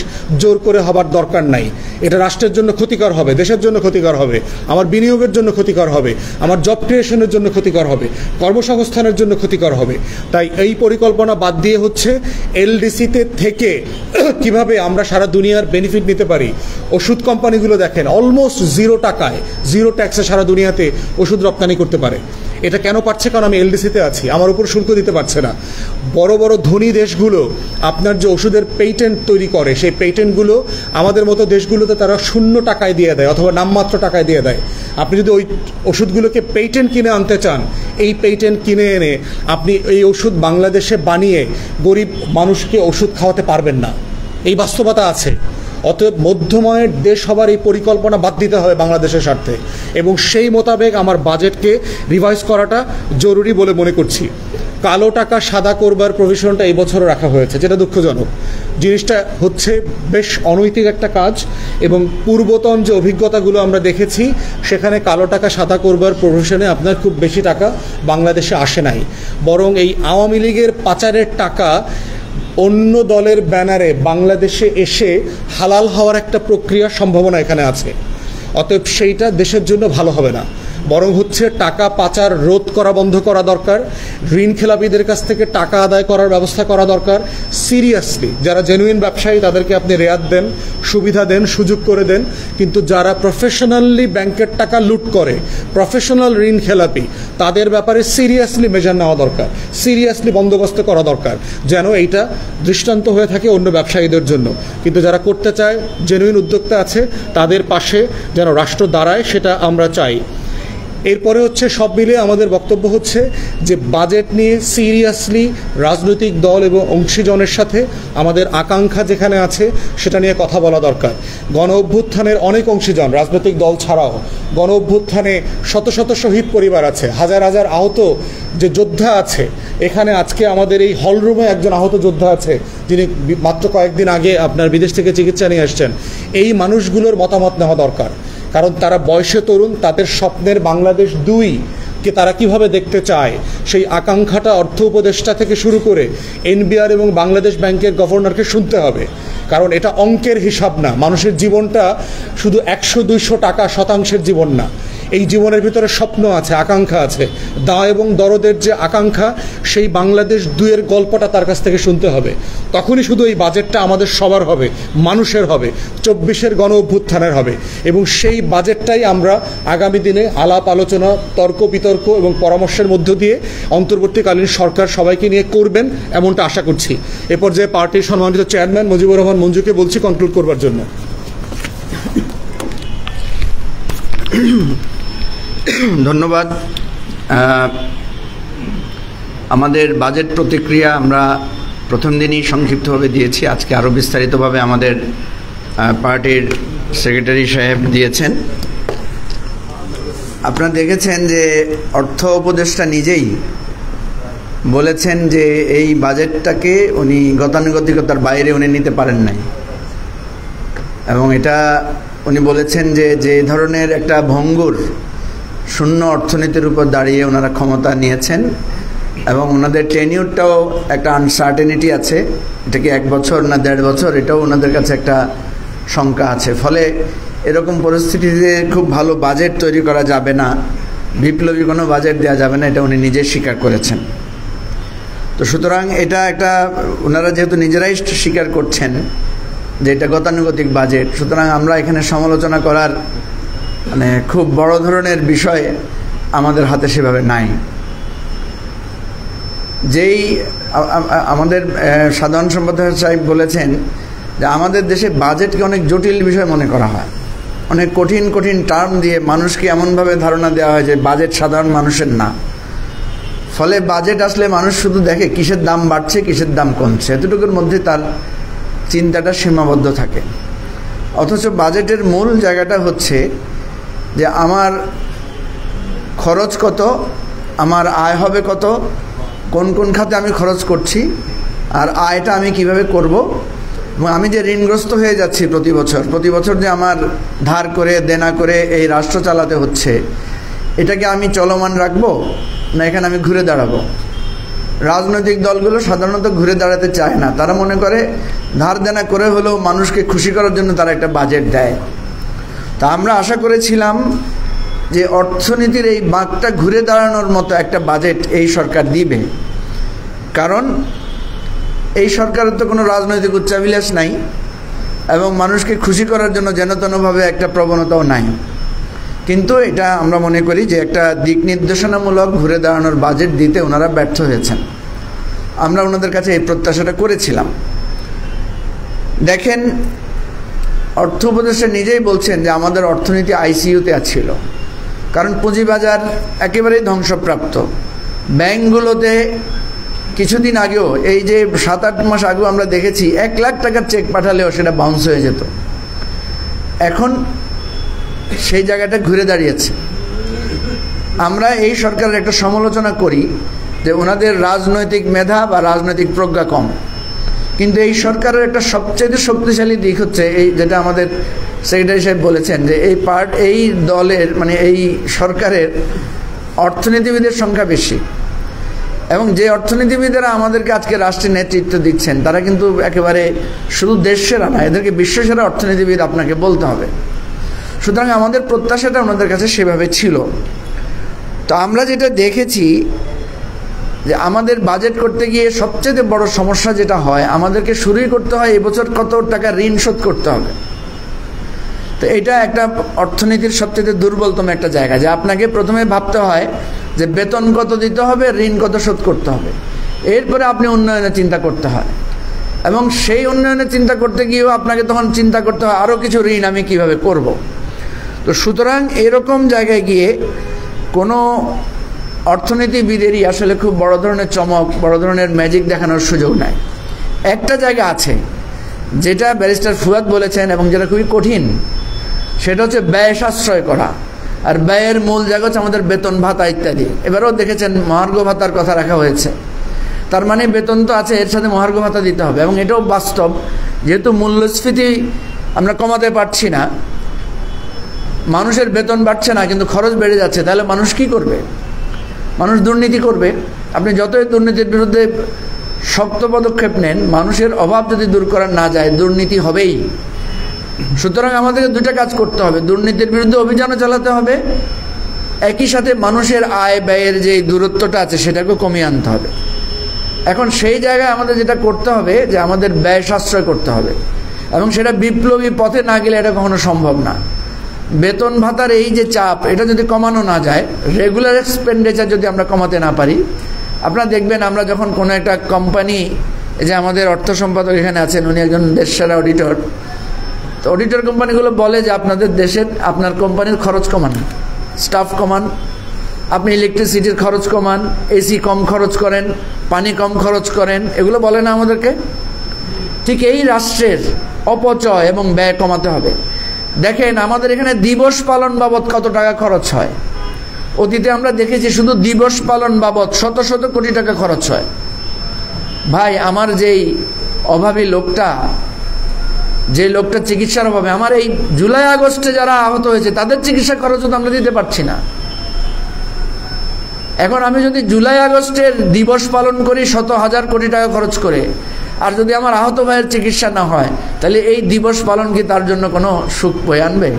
জোর করে হবার দরকার নাই। এটা রাষ্ট্রের জন্য ক্ষতিকর হবে, দেশের জন্য ক্ষতিকর হবে, আমার বিনিয়োগের জন্য ক্ষতিকর হবে, আমার জব ক্রিয়েশনের জন্য ক্ষতিকর হবে, কর্মসংস্থানের জন্য ক্ষতিকর হবে। তাই এই পরিকল্পনা বাদ দিয়ে হচ্ছে এলডিসিতে থেকে কিভাবে আমরা সারা দুনিয়ার বেনিফিট নিতে পারি। ওষুধ কোম্পানিগুলো দেখেন অলমোস্ট 0 টাকায়, 0 ট্যাক্সে সারা দুনিয়াতে ওষুধ রপ্তানি করতে পারে। এটা কেন পারছে? কারণ আমি এলডিসিতে আছি, আমার উপর শুল্ক দিতে পারছে না। বড় বড় ধনী দেশগুলো আপনার যে ওষুধের পেটেন্ট তৈরি করে, সেই পেটেন্টগুলো আমাদের মতো দেশগুলোতে তারা 0 টাকায় দিয়ে দেয় অথবা নামমাত্র টাকায় দিয়ে দেয়। আপনি যদি ওই ওষুধগুলোকে পেটেন্ট কিনে আনতে চান, এই পেটেন্ট কিনে এনে আপনি এই ওষুধ বাংলাদেশে বানিয়ে গরিব মানুষকে ওষুধ খাওয়াতে পারবেন না। এই বাস্তবতা আছে। অতএব মধ্যময়ের দেশ হবার এই পরিকল্পনা বাদ দিতে হবে বাংলাদেশের স্বার্থে, এবং সেই মোতাবেক আমার বাজেটকে রিভাইজ করাটা জরুরি বলে মনে করছি। কালো টাকা সাদা করবার প্রভিশনটা এই বছরও রাখা হয়েছে, যেটা দুঃখজনক। জিনিসটা হচ্ছে বেশ অনৈতিক একটা কাজ, এবং পূর্বতন যে অভিজ্ঞতাগুলো আমরা দেখেছি সেখানে কালো টাকা সাদা করবার প্রভিশনে আপনার খুব বেশি টাকা বাংলাদেশে আসে নাই। বরং এই আওয়ামী লীগের পাচারের টাকা অন্য দলের ব্যানারে বাংলাদেশে এসে হালাল হওয়ার একটা প্রক্রিয়ার সম্ভাবনা এখানে আছে। অতএব সেইটা দেশের জন্য ভালো হবে না। বরং হচ্ছে টাকা পাচার রোধ করা বন্ধ করা দরকার। ঋণ খেলাপিদের কাছ থেকে টাকা আদায় করার ব্যবস্থা করা দরকার। সিরিয়াসলি যারা জেনুইন ব্যবসায়ী তাদেরকে আপনি রেয়াত দেন, সুবিধা দেন, সুযোগ করে দেন। কিন্তু যারা প্রফেশনালি ব্যাংকের টাকা লুট করে, প্রফেশনাল ঋণ খেলাপি, তাদের ব্যাপারে সিরিয়াসলি মেজার নেওয়া দরকার, সিরিয়াসলি বন্দোবস্ত করা দরকার, যেন এইটা দৃষ্টান্ত হয়ে থাকে অন্য ব্যবসায়ীদের জন্য। কিন্তু যারা করতে চায়, জেনুইন উদ্যোক্তা আছে, তাদের পাশে যেন রাষ্ট্র দাঁড়ায়, সেটা আমরা চাই। এরপরে হচ্ছে সব মিলিয়ে আমাদের বক্তব্য হচ্ছে যে বাজেট নিয়ে সিরিয়াসলি রাজনৈতিক দল এবং অংশীজনের সাথে আমাদের আকাঙ্ক্ষা যেখানে আছে সেটা নিয়ে কথা বলা দরকার। গণ অভ্যুত্থানের অনেক অংশীজন, রাজনৈতিক দল ছাড়াও, গণ অভ্যুত্থানে শত শত শহীদ পরিবার আছে, হাজার হাজার আহত যে যোদ্ধা আছে। এখানে আজকে আমাদের এই হলরুমে একজন আহত যোদ্ধা আছে, যিনি মাত্র কয়েকদিন আগে আপনার বিদেশ থেকে চিকিৎসা নিয়ে আসছেন। এই মানুষগুলোর মতামত নেওয়া দরকার, কারণ তারা বয়সে তরুণ, তাদের স্বপ্নের বাংলাদেশ 2 কে তারা কিভাবে দেখতে চায়, সেই আকাঙ্ক্ষাটা অর্থ উপদেষ্টা থেকে শুরু করে এনবিআর এবং বাংলাদেশ ব্যাংকের গভর্নরকে শুনতে হবে। কারণ এটা অঙ্কের হিসাব না, মানুষের জীবনটা শুধু 100-200 টাকা শতাংশের জীবন না। এই জীবনের ভিতরে স্বপ্ন আছে, আকাঙ্ক্ষা আছে। দাঁ এবং দরদের যে আকাঙ্ক্ষা, সেই বাংলাদেশ 2-এর গল্পটা তার কাছ থেকে শুনতে হবে। তখনই শুধু এই বাজেটটা আমাদের সবার হবে, মানুষের হবে, 24-এর গণ অভ্যুত্থানের হবে। এবং সেই বাজেটটাই আমরা আগামী দিনে আলাপ আলোচনা, তর্ক বিতর্ক এবং পরামর্শের মধ্য দিয়ে অন্তর্বর্তীকালীন সরকার সবাইকে নিয়ে করবেন, এমনটা আশা করছি। এ পর্যায়ে পার্টির সম্মানিত চেয়ারম্যান মুজিবুর রহমান মঞ্জুকে বলছি কনক্লুড করবার জন্য। ধন্যবাদ। আমাদের বাজেট প্রতিক্রিয়া আমরা প্রথম দিনই সংক্ষিপ্তভাবে দিয়েছি, আজকে আরও বিস্তারিতভাবে আমাদের পার্টির সেক্রেটারি সাহেব দিয়েছেন। আপনারা দেখেছেন যে অর্থ উপদেষ্টা নিজেই বলেছেন যে এই বাজেটটাকে উনি গতানুগতিকতার বাইরে উনি নিতে পারেন নাই, এবং এটা উনি বলেছেন যে যে ধরনের একটা ভঙ্গুর শূন্য অর্থনীতির উপর দাঁড়িয়ে ওনারা ক্ষমতা নিয়েছেন, এবং ওনাদের টেনিউরটাও একটা আনসার্টেনিটি আছে, এটা কি 1 বছর না 1.5 বছর, এটাও ওনাদের কাছে একটা শঙ্কা আছে। ফলে এরকম পরিস্থিতিতে খুব ভালো বাজেট তৈরি করা যাবে না, বিপ্লবী কোনো বাজেট দেওয়া যাবে না, এটা উনি নিজে স্বীকার করেছেন। তো সুতরাং এটা একটা, ওনারা যেহেতু নিজেরাই স্বীকার করছেন যে এটা গতানুগতিক বাজেট, সুতরাং আমরা এখানে সমালোচনা করার খুব বড় ধরনের বিষয় আমাদের হাতে সেভাবে নাই। যেই আমাদের সাধারণ সম্পাদক সাহেব বলেছেন যে আমাদের দেশে বাজেটকে অনেক জটিল বিষয় মনে করা হয়, অনেক কঠিন কঠিন টার্ম দিয়ে মানুষকে এমনভাবে ধারণা দেওয়া হয় যে বাজেট সাধারণ মানুষের না। ফলে বাজেট আসলে মানুষ শুধু দেখে কিসের দাম বাড়ছে কিসের দাম কমছে, এতটুকুর মধ্যে তার চিন্তাটা সীমাবদ্ধ থাকে। অথচ বাজেটের মূল জায়গাটা হচ্ছে যে আমার খরচ কত, আমার আয় হবে কত, কোন কোন খাতে আমি খরচ করছি, আর আয়টা আমি কিভাবে করব, এবং আমি যে ঋণগ্রস্ত হয়ে যাচ্ছি প্রতি বছর যে আমার ধার করে দেনা করে এই রাষ্ট্র চালাতে হচ্ছে, এটাকে আমি চলমান রাখবো না এখানে আমি ঘুরে দাঁড়াবো। রাজনৈতিক দলগুলো সাধারণত ঘুরে দাঁড়াতে চায় না, তারা মনে করে ধার দেনা করে হলেও মানুষকে খুশি করার জন্য তারা একটা বাজেট দেয়। তা আমরা আশা করেছিলাম যে অর্থনীতির এই বাঁকটা ঘুরে দাঁড়ানোর মতো একটা বাজেট এই সরকার দিবে, কারণ এই সরকারের তো কোনো রাজনৈতিক উচ্চাভিলাষ নাই এবং মানুষকে খুশি করার জন্য যেনতেনভাবে একটা প্রবণতাও নাই। কিন্তু এটা আমরা মনে করি যে একটা দিক নির্দেশনামূলক ঘুরে দাঁড়ানোর বাজেট দিতে ওনারা ব্যর্থ হয়েছেন। আমরা ওনাদের কাছে এই প্রত্যাশাটা করেছিলাম। দেখেন, অর্থ উপদেষ্টা নিজেই বলছেন যে আমাদের অর্থনীতি আইসিইউতে ছিল, কারণ পুঁজিবাজার একেবারেই ধ্বংসপ্রাপ্ত। ব্যাংকগুলোতে কিছুদিন আগেও এই যে 7-8 মাস আগেও আমরা দেখেছি 1 লাখ টাকার চেক পাঠালেও সেটা বাউন্স হয়ে যেত। এখন সেই জায়গাটা ঘুরে দাঁড়িয়েছে। আমরা এই সরকারের একটা সমালোচনা করি যে ওনাদের রাজনৈতিক মেধা বা রাজনৈতিক প্রজ্ঞা কম, কিন্তু এই সরকারের একটা সবচেয়ে শক্তিশালী দিক হচ্ছে এই, যেটা আমাদের সেক্রেটারি সাহেব বলেছেন যে এই দলের মানে এই সরকারের অর্থনীতিবিদের সংখ্যা বেশি, এবং যে অর্থনীতিবিদেরা আমাদেরকে আজকে রাষ্ট্রের নেতৃত্ব দিচ্ছেন তারা কিন্তু একেবারে শুধু দেশসেরা না, এদেরকে বিশ্বসেরা অর্থনীতিবিদ আপনাকে বলতে হবে। সুতরাং আমাদের প্রত্যাশাটা ওনাদের কাছে সেভাবে ছিল। তো আমরা যেটা দেখেছি যে আমাদের বাজেট করতে গিয়ে সবচেয়ে বড় সমস্যা যেটা হয়, আমাদেরকে শুরুই করতে হয় এবছর কত টাকা ঋণ শোধ করতে হবে। তো এটা একটা অর্থনীতির সবচেয়ে দুর্বলতম একটা জায়গা, যে আপনাকে প্রথমে ভাবতে হয় যে বেতন কত দিতে হবে, ঋণ কত শোধ করতে হবে, এরপরে আপনি উন্নয়নের চিন্তা করতে হয়, এবং সেই উন্নয়নের চিন্তা করতে গিয়েও আপনাকে তখন চিন্তা করতে হয় আরও কিছু ঋণ আমি কিভাবে করব। তো সুতরাং এরকম জায়গায় গিয়ে কোনো অর্থনীতিবিদেরই আসলে খুব বড় ধরনের চমক, বড় ধরনের ম্যাজিক দেখানোর সুযোগ নাই। একটা জায়গা আছে যেটা ব্যারিস্টার ফুয়াদ বলেছেন এবং যেটা খুবই কঠিন, সেটা হচ্ছে ব্যয় সাশ্রয় করা। আর ব্যয়ের মূল জায়গা হচ্ছে আমাদের বেতন ভাতা ইত্যাদি। এবারেও দেখেছেন মহার্ঘ ভাতার কথা রাখা হয়েছে, তার মানে বেতন তো আছে, এর সাথে মহার্ঘ ভাতা দিতে হবে। এবং এটাও বাস্তব, যেহেতু মূল্যস্ফীতি আমরা কমাতে পারছি না, মানুষের বেতন বাড়ছে না কিন্তু খরচ বেড়ে যাচ্ছে, তাহলে মানুষ কি করবে? মানুষ দুর্নীতি করবে। আপনি যতই দুর্নীতির বিরুদ্ধে শক্ত পদক্ষেপ নেন, মানুষের অভাব যদি দূর করা না যায় দুর্নীতি হবেই। সুতরাং আমাদেরকে দুটা কাজ করতে হবে, দুর্নীতির বিরুদ্ধে অভিযানও চালাতে হবে, একই সাথে মানুষের আয় ব্যয়ের যে দূরত্বটা আছে সেটাকেও কমিয়ে আনতে হবে। এখন সেই জায়গায় আমাদের যেটা করতে হবে যে আমাদের ব্যয় সাশ্রয় করতে হবে, এবং সেটা বিপ্লবী পথে না গেলে এটা কখনো সম্ভব না। বেতন ভাতার এই যে চাপ, এটা যদি কমানো না যায়, রেগুলার এক্সপেন্ডিচার যদি আমরা কমাতে না পারি, আপনারা দেখবেন আমরা যখন কোনো একটা কোম্পানি, এই যে আমাদের অর্থ সম্পাদক এখানে আছেন, উনি একজন দেশসেরা অডিটর, তো অডিটর কোম্পানিগুলো বলে যে আপনাদের দেশের আপনার কোম্পানির খরচ কমান, স্টাফ কমান, আপনি ইলেকট্রিসিটির খরচ কমান, এসি কম খরচ করেন, পানি কম খরচ করেন, এগুলো বলে না আমাদেরকে। ঠিক এই রাষ্ট্রের অপচয় এবং ব্যয় কমাতে হবে। দেখেন আমাদের এখানে দিবস পালন বাবদ কত টাকা খরচ হয়। অতীতে আমরা দেখেছি শুধু দিবস পালন বাবদ শত শত কোটি টাকা খরচ হয়। ভাই, আমার যেই অভাবী লোকটা, যে লোকটা চিকিৎসার অভাবে, আমার এই জুলাই আগস্টে যারা আহত হয়েছে তাদের চিকিৎসা খরচও তো আমরা দিতে পারছি না। এখন আমি যদি জুলাই আগস্টের দিবস পালন করি শত হাজার কোটি টাকা খরচ করে, আর যদি আমার আহত ভাইয়ের চিকিৎসা না হয়, তাহলে এই দিবস পালন কি তার জন্য কোনো সুখ বয়ে আনবে?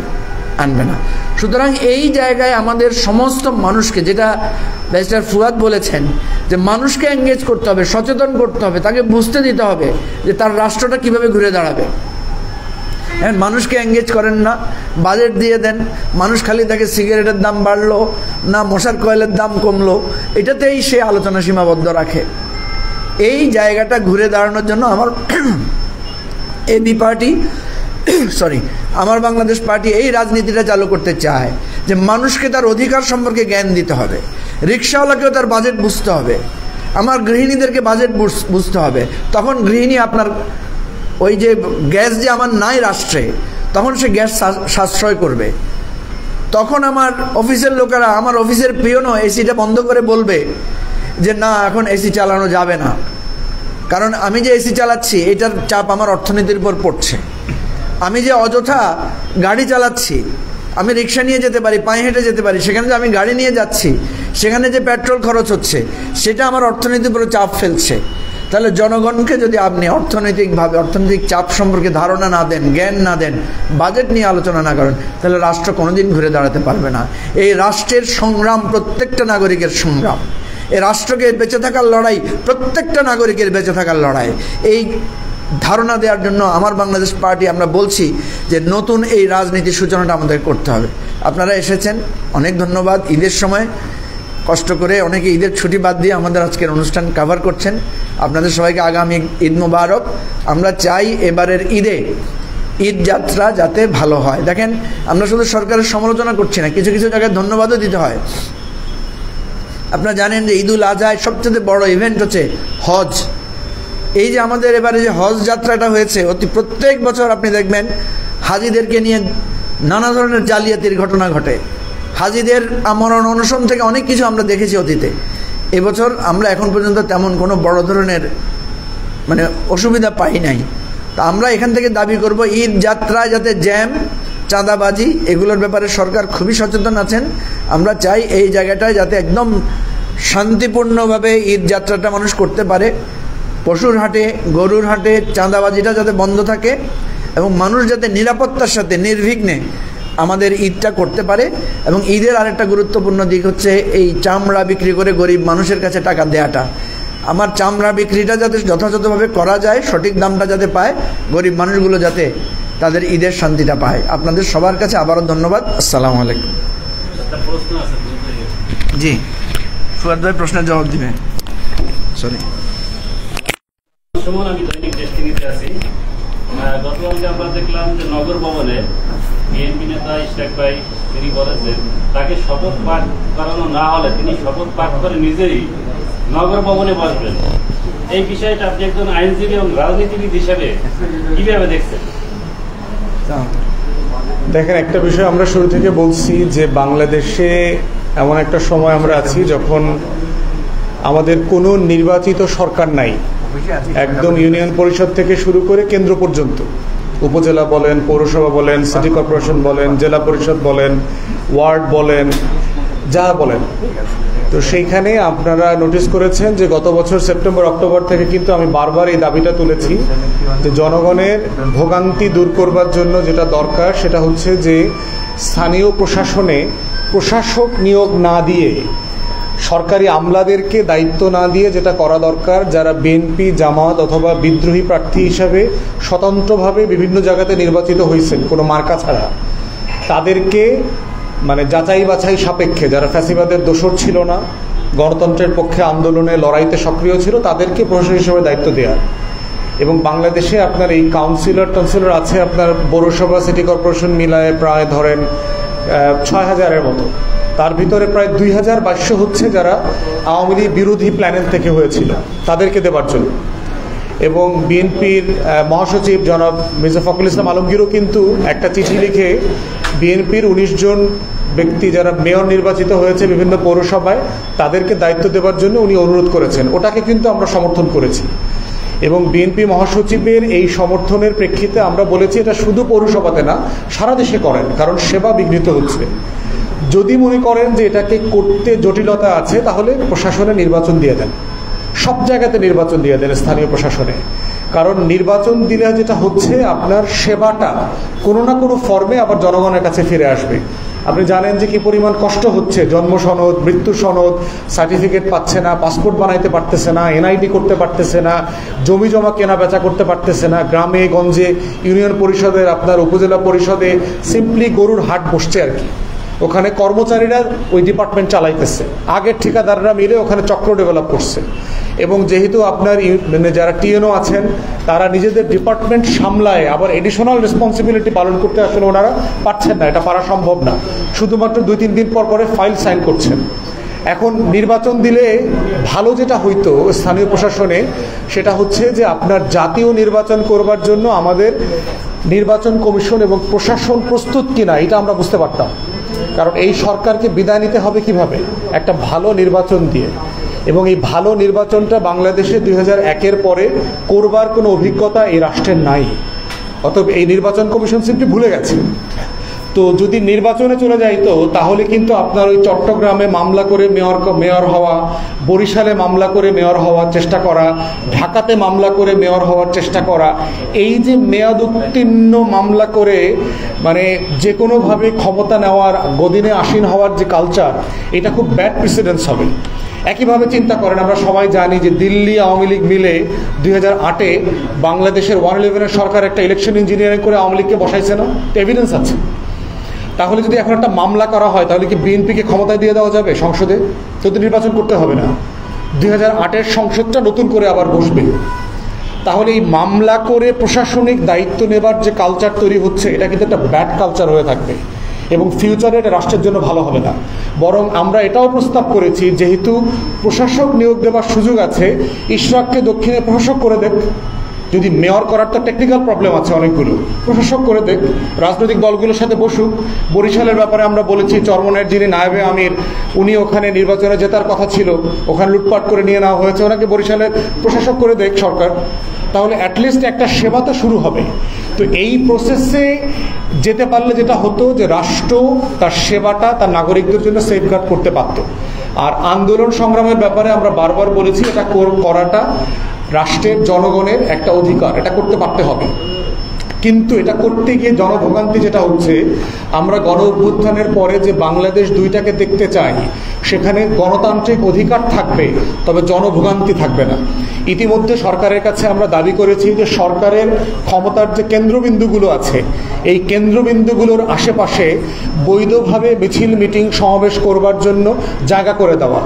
আনবে না। সুতরাং এই জায়গায় আমাদের সমস্ত মানুষকে, যেটা ব্যারিস্টার ফুয়াদ বলেছেন, যে মানুষকে এঙ্গেজ করতে হবে, সচেতন করতে হবে, তাকে বুঝতে দিতে হবে যে তার রাষ্ট্রটা কিভাবে ঘুরে দাঁড়াবে। হ্যাঁ, মানুষকে এঙ্গেজ করেন না, বাজেট দিয়ে দেন, মানুষ খালি দেখে সিগারেটের দাম বাড়লো না মশার কয়েলের দাম কমলো, এটাতেই সে আলোচনা সীমাবদ্ধ রাখে। এই জায়গাটা ঘুরে দাঁড়ানোর জন্য আমার এবি পার্টি আমার বাংলাদেশ পার্টি এই রাজনীতিটা চালু করতে চায় যে মানুষকে তার অধিকার সম্পর্কে জ্ঞান দিতে হবে, রিক্সাওয়ালাকেও তার বাজেট বুঝতে হবে, আমার গৃহিণীদেরকে বাজেট বুঝতে হবে। তখন গৃহিণী আপনার ওই যে গ্যাস যে আমার নাই রাষ্ট্রে, তখন সে গ্যাস সাশ্রয় করবে। তখন আমার অফিসের লোকেরা, আমার অফিসের পিয়নও এসিটা বন্ধ করে বলবে যে না, এখন এসি চালানো যাবে না, কারণ আমি যে এসি চালাচ্ছি এটার চাপ আমার অর্থনীতির উপর পড়ছে। আমি যে অযথা গাড়ি চালাচ্ছি, আমি রিক্সা নিয়ে যেতে পারি, পায়ে হেঁটে যেতে পারি, সেখানে যে আমি গাড়ি নিয়ে যাচ্ছি সেখানে যে পেট্রোল খরচ হচ্ছে সেটা আমার অর্থনীতির উপরে চাপ ফেলছে। তাহলে জনগণকে যদি আপনি অর্থনৈতিকভাবে অর্থনৈতিক চাপ সম্পর্কে ধারণা না দেন, জ্ঞান না দেন, বাজেট নিয়ে আলোচনা না করেন, তাহলে রাষ্ট্র কোনোদিন ঘুরে দাঁড়াতে পারবে না। এই রাষ্ট্রের সংগ্রাম প্রত্যেকটা নাগরিকের সংগ্রাম, এই রাষ্ট্রকে বেঁচে থাকার লড়াই প্রত্যেকটা নাগরিকের বেঁচে থাকার লড়াই। এই ধারণা দেওয়ার জন্য আমার বাংলাদেশ পার্টি আমরা বলছি যে নতুন এই রাজনীতির সূচনাটা আমাদের করতে হবে। আপনারা এসেছেন, অনেক ধন্যবাদ। ঈদের সময় কষ্ট করে অনেকে ঈদের ছুটি বাদ দিয়ে আমাদের আজকের অনুষ্ঠান কভার করছেন। আপনাদের সবাইকে আগামী ঈদ মোবারক। আমরা চাই এবারের ঈদে ঈদ যাত্রা যাতে ভালো হয়। দেখেন, আমরা শুধু সরকারের সমালোচনা করছি না, কিছু কিছু জায়গায় ধন্যবাদও দিতে হয়। আপনারা জানেন যে ঈদুল আজহায় সবচেয়ে বড় ইভেন্ট হচ্ছে হজ। এই যে আমাদের এবারে যে হজ যাত্রাটা হয়েছে, প্রত্যেক বছর আপনি দেখবেন হাজিদেরকে নিয়ে নানা ধরনের জালিয়াতির ঘটনা ঘটে। হাজিদের আমরণ অনশন থেকে অনেক কিছু আমরা দেখেছি অতীতে। এবছর আমরা এখন পর্যন্ত তেমন কোনো বড় ধরনের অসুবিধা পাই নাই। তা আমরা এখান থেকে দাবি করব ঈদ যাত্রায় যাতে জ্যাম, চাঁদাবাজি এগুলোর ব্যাপারে সরকার খুবই সচেতন আছেন। আমরা চাই এই জায়গাটায় যাতে একদম শান্তিপূর্ণভাবে ঈদ যাত্রাটা মানুষ করতে পারে। পশুর হাটে, গরুর হাটে চাঁদাবাজিটা যাতে বন্ধ থাকে এবং মানুষ যাতে নিরাপত্তার সাথে নির্বিঘ্নে আমাদের ঈদটা করতে পারে। এবং ঈদের আরেকটা গুরুত্বপূর্ণ দিক হচ্ছে এই চামড়া বিক্রি করে গরিব মানুষের কাছে টাকা দেওয়াটা। আমার চামড়া বিক্রিটা যাতে যথাযথভাবে করা যায়, সঠিক দামটা যাতে পায়, গরিব মানুষগুলো যাতে তাদের ঈদের শান্তিটা পায়। আপনাদের সবার কাছে আবারও ধন্যবাদ। আসসালামু আলাইকুম। জি, ফুয়াদ ভাই প্রশ্নের জবাব দিবেন। সরি, আমি দৈনিক দেশটিভিতে আছি। গতকালকে আমরা দেখলাম যে নগর ভবনে বিএনপি নেতা ইশরাক ভাই তিনি বলেছেন তাকে শপথ পাঠ করানো না হলে তিনি শপথ পাঠ করে নিজেই নগর ভবনে বসবেন। এই বিষয়টা আপনি একজন আইনজীবী এবং রাজনীতিবিদ হিসেবে কিভাবে দেখছেন? দেখেন, একটা বিষয় আমরা শুরু থেকে বলছি যে বাংলাদেশে এমন একটা সময় আমরা আছি যখন আমাদের কোনো নির্বাচিত সরকার নাই। একদম ইউনিয়ন পরিষদ থেকে শুরু করে কেন্দ্র পর্যন্ত, উপজেলা বলেন, পৌরসভা বলেন, সিটি কর্পোরেশন বলেন, জেলা পরিষদ বলেন, ওয়ার্ড বলেন, যা বলেন। তো সেইখানে আপনারা নোটিস করেছেন যে গত বছর সেপ্টেম্বর অক্টোবর থেকে কিন্তু আমি বারবার এই দাবিটা তুলেছি যে জনগণের ভোগান্তি দূর করবার জন্য যেটা দরকার সেটা হচ্ছে যে স্থানীয় প্রশাসনে প্রশাসক নিয়োগ না দিয়ে, সরকারি আমলাদেরকে দায়িত্ব না দিয়ে যেটা করা দরকার, যারা বিএনপি, জামাত অথবা বিদ্রোহী প্রার্থী হিসাবে স্বতন্ত্রভাবে বিভিন্ন জায়গাতে নির্বাচিত হয়েছেন কোনো মার্কা ছাড়া, তাদেরকে যাচাই বাছাই সাপেক্ষে, যারা ফ্যাসিবাদের দোসর ছিল না, গণতন্ত্রের পক্ষে আন্দোলনে লড়াইতে সক্রিয় ছিল, তাদেরকে প্রশাসক হিসেবে দায়িত্ব দেওয়া। এবং বাংলাদেশে আপনার এই কাউন্সিলর আছে আপনার পৌরসভা, সিটি কর্পোরেশন মিলায় প্রায় ধরেন ৬,০০০-এর মতো। তার ভিতরে প্রায় ২,২০০ হচ্ছে যারা আওয়ামী লীগ বিরোধী প্ল্যানেল থেকে হয়েছিল, তাদেরকে দেবার জন্য। এবং বিএনপির মহাসচিব জনাব মির্জা ফখরুল ইসলাম আলমগীরও কিন্তু একটা চিঠি লিখে বিএনপির ১৯ জন ব্যক্তি যারা মেয়র নির্বাচিত হয়েছে বিভিন্ন পৌরসভায়, তাদেরকে দায়িত্ব দেবার জন্য উনি অনুরোধ করেছেন। ওটাকে কিন্তু আমরা সমর্থন করেছি। এবং বিএনপি মহাসচিবের এই সমর্থনের প্রেক্ষিতে আমরা বলেছি এটা শুধু পৌরসভাতে না, সারা দেশে করেন, কারণ সেবা বিঘ্নিত হচ্ছে। যদি মনে করেন যে এটাকে করতে জটিলতা আছে, তাহলে প্রশাসনে নির্বাচন দিয়ে দেন, সব জায়গাতে নির্বাচন দিয়ে দেন স্থানীয় প্রশাসনে। কারণ নির্বাচন দিলে যেটা হচ্ছে, আপনার সেবাটা কোনো না কোনো ফর্মে আবার জনগণের কাছে ফিরে আসবে। আপনি জানেন যে কি পরিমাণ কষ্ট হচ্ছে, জন্ম সনদ, মৃত্যু সনদ, সার্টিফিকেট পাচ্ছে না, পাসপোর্ট বানাইতে পারতেছে না, এনআইডি করতে পারতেছে না, জমি জমা কেনা বেচা করতে পারতেছে না। গ্রামে গঞ্জে, ইউনিয়ন পরিষদের, আপনার উপজেলা পরিষদে সিম্পলি গরুর হাট বসছে আর কি। ওখানে কর্মচারীরা ওই ডিপার্টমেন্ট চালাইতেছে, আগের ঠিকাদাররা মিলে ওখানে চক্র ডেভেলপ করছে। এবং যেহেতু আপনার মানে যারা টিএনও আছেন তারা নিজেদের ডিপার্টমেন্ট সামলায় আবার এডিশনাল রেসপন্সিবিলিটি পালন করতে আসলে ওনারা পারছেন না, এটা পারা সম্ভব না। শুধুমাত্র 2-3 দিন পর পরে ফাইল সাইন করছেন। এখন নির্বাচন দিলে ভালো যেটা হইতো স্থানীয় প্রশাসনে সেটা হচ্ছে যে আপনার জাতীয় নির্বাচন করবার জন্য আমাদের নির্বাচন কমিশন এবং প্রশাসন প্রস্তুত কিনা এটা আমরা বুঝতে পারতাম। কারণ এই সরকারকে বিদায় নিতে হবে কিভাবে? একটা ভালো নির্বাচন দিয়ে। এবং এই ভালো নির্বাচনটা বাংলাদেশে 2001-এর পরে করবার কোনো অভিজ্ঞতা এই রাষ্ট্রের নাই। অতএব এই নির্বাচন কমিশন সিম্পলি ভুলে গেছে। তো যদি নির্বাচনে চলে যাইতো তাহলে কিন্তু আপনার ওই চট্টগ্রামে মামলা করে মেয়র হওয়া, বরিশালে মামলা করে মেয়র হওয়ার চেষ্টা করা, ঢাকাতে মামলা করে মেয়র হওয়ার চেষ্টা করা, এই যে মেয়াদ উত্তীর্ণ মামলা করে মানে যে কোনোভাবে ক্ষমতা নেওয়ার গদিনে আসীন হওয়ার যে কালচার, এটা খুব ব্যাড প্রেসিডেন্স হবে। একইভাবে চিন্তা করেন, আমরা সবাই জানি যে দিল্লি আওয়ামী লীগ মিলে 2008-এ বাংলাদেশের 111-এর সরকার একটা ইলেকশন ইঞ্জিনিয়ারিং করে আওয়ামী লীগকে বসাইছে না? এভিডেন্স আছে। তাহলে যদি এখন একটা মামলা করা হয় তাহলে কি বিএনপিকে ক্ষমতায় দিয়ে দেওয়া যাবে সংসদে? তো নির্বাচন করতে হবে না, 2008-এর সংসদটা নতুন করে আবার বসবে। তাহলে এই মামলা করে প্রশাসনিক দায়িত্ব নেবার যে কালচার তৈরি হচ্ছে এটা কিন্তু একটা ব্যাড কালচার হয়ে থাকবে এবং ফিউচারে এটা রাষ্ট্রের জন্য ভালো হবে না। বরং আমরা এটাও প্রস্তাব করেছি, যেহেতু প্রশাসক নিয়োগ দেওয়ার সুযোগ আছে, ইশরাককে দক্ষিণে প্রশাসক করে দেখ। যদি মেয়র করার তো টেকনিক্যাল প্রবলেম আছে অনেকগুলো, প্রশাসক করে দেখ, রাজনৈতিক দলগুলোর সাথে বসুক। বরিশালের ব্যাপারে আমরা বলেছি, চরমনের যিনি নায়েবে আমির উনি ওখানে নির্বাচনে জেতার কথা ছিল, ওখানে লুটপাট করে নিয়ে নেওয়া হয়েছে, ওনাকে বরিশালের প্রশাসক করে দেখ সরকার। তাহলে অ্যাটলিস্ট একটা সেবা তো শুরু হবে। তো এই প্রসেসে যেতে পারলে যেটা হতো যে রাষ্ট্র তার সেবাটা তার নাগরিকদের জন্য সেফগার্ড করতে পারত। আর আন্দোলন সংগ্রামের ব্যাপারে আমরা বারবার বলেছি, এটা করাটা রাষ্ট্রের জনগণের একটা অধিকার, এটা করতে পারতে হবে। কিন্তু এটা করতে গিয়ে জনভোগান্তি যেটা হচ্ছে, আমরা গণ অভ্যুত্থানের পরে যে বাংলাদেশ দুইটাকে দেখতে চাই, সেখানে গণতান্ত্রিক অধিকার থাকবে, তবে জনভোগান্তি থাকবে না। ইতিমধ্যে সরকারের কাছে আমরা দাবি করেছি যে সরকারের ক্ষমতার যে কেন্দ্রবিন্দুগুলো আছে, এই কেন্দ্রবিন্দুগুলোর আশেপাশে বৈধভাবে মিছিল মিটিং সমাবেশ করবার জন্য জায়গা করে দেওয়া।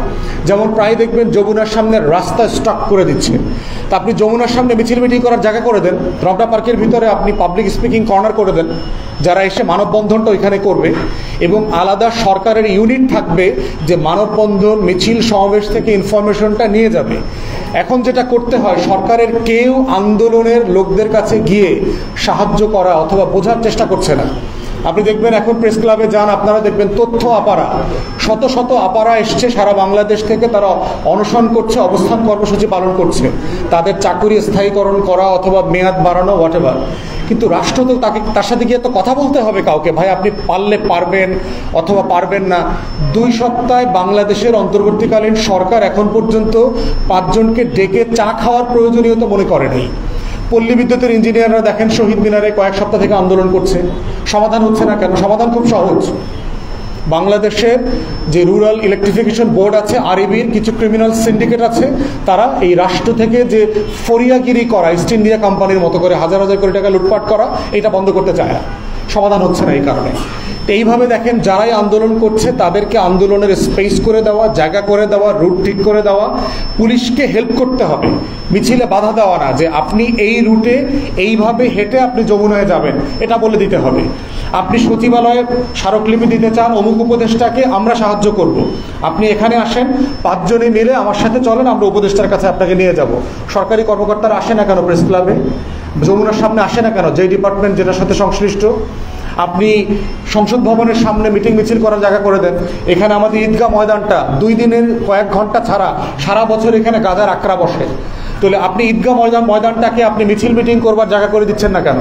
যেমন প্রায় দেখবেন যমুনার সামনে রাস্তা স্টক করে দিচ্ছে, তা আপনি যমুনার সামনে মিছিল মিটিং করার জায়গা করে দেন। রমনা পার্কের ভিতরে আপনি পাবলিক স্পিকিং কর্নার করে দেন, যারা এসে মানববন্ধনটা ওইখানে করবে, এবং আলাদা সরকারের ইউনিট থাকবে যে মানববন্ধন মিছিল সমাবেশ থেকে ইনফরমেশনটা নিয়ে যাবে। এখন যেটা করতে হয়, সরকারের কেউ আন্দোলনের লোকদের কাছে গিয়ে সাহায্য করা অথবা বোঝার চেষ্টা করছে না। আপনি দেখবেন এখন প্রেস ক্লাবে যান, আপনারা দেখবেন তথ্য আপারা, শত শত আপারা এসছে সারা বাংলাদেশ থেকে, তারা অনশন করছে, অবস্থান কর্মসূচি পালন করছে, তাদের চাকরি স্থায়ীকরণ করা অথবা মেয়াদ বাড়ানো হোয়াটএভার। কিন্তু রাষ্ট্র তো তার সাথে গিয়ে তো কথা বলতে হবে কাউকে, ভাই আপনি পারলে পারবেন অথবা পারবেন না। 2 সপ্তাহে বাংলাদেশের অন্তর্বর্তীকালীন সরকার এখন পর্যন্ত 5 জনকে ডেকে চা খাওয়ার প্রয়োজনীয়তা মনে করে নাই। পল্লী বিদ্যুতের ইঞ্জিনিয়াররা দেখেন শহীদ মিনারে কয়েক সপ্তাহ থেকে আন্দোলন করছে, সমাধান হচ্ছে না কেন? সমাধান খুব সহজ। বাংলাদেশের যে রুরাল ইলেকট্রিফিকেশন বোর্ড আছে, আরইবির কিছু ক্রিমিনাল সিন্ডিকেট আছে, তারা এই রাষ্ট্র থেকে যে ফরিয়াগিরি করা, ইস্ট ইন্ডিয়া কোম্পানির মতো করে হাজার হাজার কোটি টাকা লুটপাট করা, এটা বন্ধ করতে চায় না। সমাধান হচ্ছে না এই কারণে। এইভাবে দেখেন যারাই আন্দোলন করছে তাদেরকে আন্দোলনের স্পেস করে দেওয়া, জায়গা করে দেওয়া, রুট ঠিক করে দেওয়া, পুলিশকে হেল্প করতে হবে, মিছিলে বাধা দেওয়া না যে আপনি এই রুটে এইভাবে হেঁটে আপনি যমুনায় যাবেন, এটা বলে দিতে হবে। আপনি সচিবালয়ে স্মারকলিপি দিতে চান অমুক উপদেষ্টাকে, আমরা সাহায্য করব, আপনি এখানে আসেন, 5 জনে মিলে আমার সাথে চলেন, আমরা উপদেষ্টার কাছে আপনাকে নিয়ে যাব। সরকারি কর্মকর্তারা আসে না কেন প্রেস ক্লাবে? যমুনার সামনে আসে না কেন? যে ডিপার্টমেন্ট যেটার সাথে সংশ্লিষ্ট। আপনি সংসদ ভবনের সামনে মিটিং মিছিল করার জায়গা করে দেন। এখানে আমাদের ঈদগাহ ময়দানটা 2 দিনের কয়েক ঘন্টা ছাড়া সারা বছর এখানে গাধার আক্রা বসে, তাহলে আপনি ঈদগাহ ময়দানটাকে আপনি মিছিল মিটিং করবার জায়গা করে দিচ্ছেন না কেন?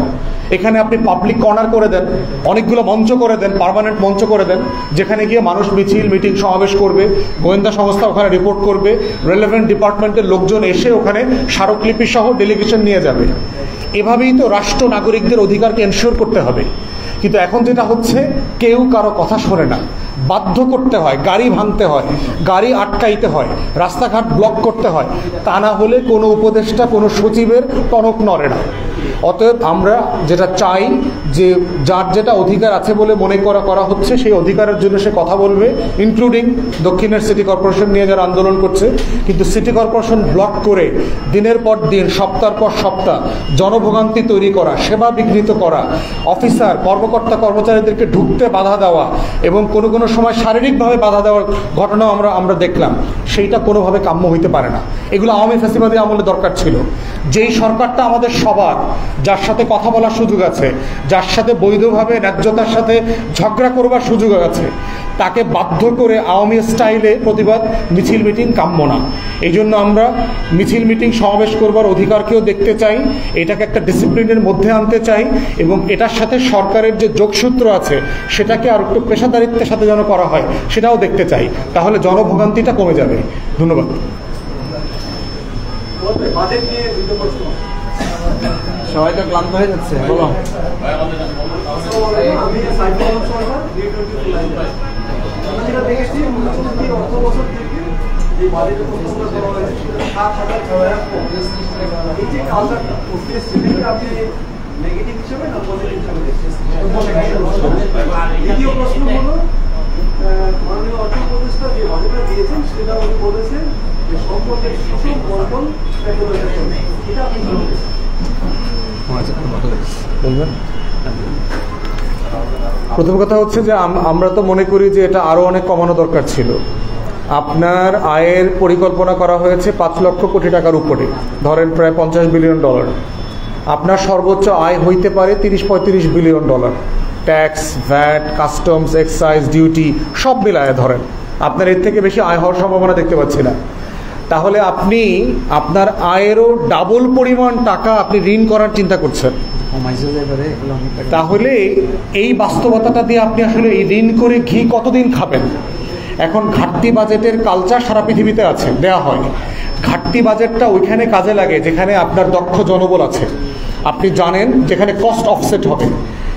এখানে আপনি পাবলিক কর্নার করে দেন, অনেকগুলো মঞ্চ করে দেন, পার্মানেন্ট মঞ্চ করে দেন, যেখানে গিয়ে মানুষ মিছিল মিটিং সমাবেশ করবে, গোয়েন্দা সংস্থা ওখানে রিপোর্ট করবে, রেলেভেন্ট ডিপার্টমেন্টের লোকজন এসে ওখানে স্মারকলিপি সহ ডেলিগেশন নিয়ে যাবে। এভাবেই তো রাষ্ট্র নাগরিকদের অধিকারকে এনশিওর করতে হবে। কিন্তু এখন যেটা হচ্ছে, কেউ কারো কথা শোনে না, বাধ্য করতে হয়, গাড়ি ভাঙতে হয়, গাড়ি আটকাইতে হয়, রাস্তাঘাট ব্লক করতে হয়, তা না হলে কোনো উপদেষ্টা কোনো সচিবের টনক নড়ে না। অতএব আমরা যেটা চাই যে যার যেটা অধিকার আছে বলে মনে করা হচ্ছে সেই অধিকারের জন্য সে কথা বলবে, ইনক্লুডিং দক্ষিণের সিটি কর্পোরেশন নিয়ে যারা আন্দোলন করছে। কিন্তু সিটি কর্পোরেশন ব্লক করে দিনের পর দিন, সপ্তাহের পর সপ্তাহ জনভোগান্তি তৈরি করা, সেবা বিঘ্নিত করা, অফিসার কর্মকর্তা কর্মচারীদেরকে ঢুকতে বাধা দেওয়া এবং কোনো কোনো সময় শারীরিকভাবে বাধা দেওয়ার ঘটনাও আমরা দেখলাম, সেইটা কোনোভাবে কাম্য হইতে পারে না। এগুলো আওয়ামী ফ্যাসিবাদী আমলে দরকার ছিল। যেই সরকারটা আমাদের সবার, যার সাথে কথা বলার সুযোগ আছে, যার সাথে বৈধভাবে ন্যায্যতার সাথে ঝগড়া করবার সুযোগ আছে, তাকে বাধ্য করে আওয়ামী স্টাইলে প্রতিবাদ মিছিল মিটিং কাম্য না। এই জন্য আমরা মিছিল মিটিং সমাবেশ করবার অধিকারকেও দেখতে চাই, এটাকে একটা ডিসিপ্লিনের মধ্যে আনতে চাই এবং এটার সাথে সরকারের যে যোগসূত্র আছে সেটাকে আর একটু পেশাদারিত্বের সাথে যেন করা হয় সেটাও দেখতে চাই, তাহলে জনভোগান্তিটা কমে যাবে। ধন্যবাদ। সবাই তো ক্লান্ত হয়ে যাচ্ছে, বলো। দ্বিতীয় প্রশ্ন হলো, মাননীয় অর্থ উপদেষ্টা যে বাজেটটা দিয়েছেন সেটা উনি বলেছেন যে সম্পদের সুষম বন্টন এটা আপনি বলবেন। প্রথম কথা হচ্ছে যে আমরা তো মনে করি যে এটা আরও অনেক কমানো দরকার ছিল। আপনার আয়ের পরিকল্পনা করা হয়েছে 5 লক্ষ কোটি টাকার উপরে, ধরেন প্রায় $50 বিলিয়ন। আপনার সর্বোচ্চ আয় হইতে পারে $30-35 billion. Tax, VAT, customs, excise, duty সব মিলায় ধরেন আপনার এর থেকে বেশি আয় হওয়ার সম্ভাবনা দেখতে পাচ্ছি না। তাহলে আপনি আপনার আয়েরও ডাবল পরিমাণ টাকা আপনি ঋণ করার চিন্তা করছেন। তাহলে এই বাস্তবতাটা দিয়ে আপনি আসলে এই ঋণ করে ঘি কতদিন খাবেন? এখন ঘাটতি বাজেটের কালচার সারা পৃথিবীতে আছে, দেয়া হয়। ঘাটতি বাজেটটা ওইখানে কাজে লাগে যেখানে আপনার দক্ষ জনবল আছে। আপনি জানেন যেখানে কস্ট অফসেট হবে,